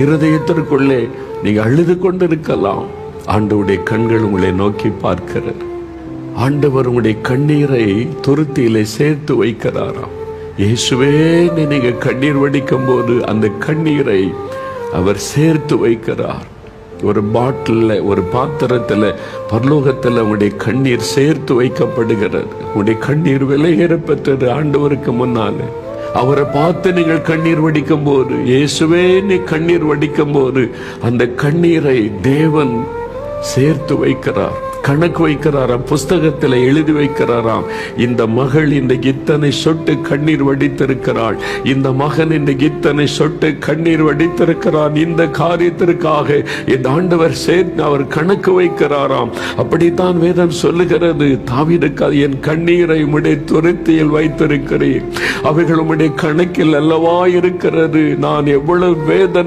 இருதயத்திற்குள்ளே நீங்க அழுது கொண்டிருக்கலாம். ஆண்டவருடைய கண்கள் உங்களை நோக்கி பார்க்கிறது. ஆண்டவர் உங்களுடைய கண்ணீரை துருத்தியிலே சேர்த்து வைக்கிறாராம். இயேசுவே, நீங்க கண்ணீர் வடிக்கும் போது அந்த கண்ணீரை அவர் சேர்த்து வைக்கிறார். ஒரு பாட்டில், ஒரு பாத்திரத்தில் பரலோகத்தில் உங்களுடைய கண்ணீர் சேர்த்து வைக்கப்படுகிறது. உங்களுடைய கண்ணீர் விலையேற பெற்றது. ஆண்டவருக்கு முன்னாலே அவரை பார்த்து நீங்கள் கண்ணீர் வடிக்கும் போது, இயேசுவே நீ கண்ணீர் வடிக்கும் போது அந்த கண்ணீரை தேவன் சேர்த்து வைக்கிறார், கணக்கு வைக்கிறாராம், புஸ்தகத்தில் எழுதி வைக்கிறாராம். இந்த மகள் இன்றைக்கு இத்தனை சொட்டு கண்ணீர் வடித்திருக்கிறாள், இந்த மகன் இன்றைக்கு இத்தனை சொட்டு கண்ணீர் வடித்திருக்கிறான், இந்த காரியத்திற்காக இந்த ஆண்டவர் சேர்த்து அவர் கணக்கு வைக்கிறாராம். அப்படித்தான் வேதம் சொல்லுகிறது. தாவீதுக்கு, என் கண்ணீரை உம்முடைய துருத்தியில் வைத்திருக்கிறேன், அவைகள் உம்முடைய கணக்கில் அல்லவா இருக்கிறது, நான் எவ்வளவு வேதனை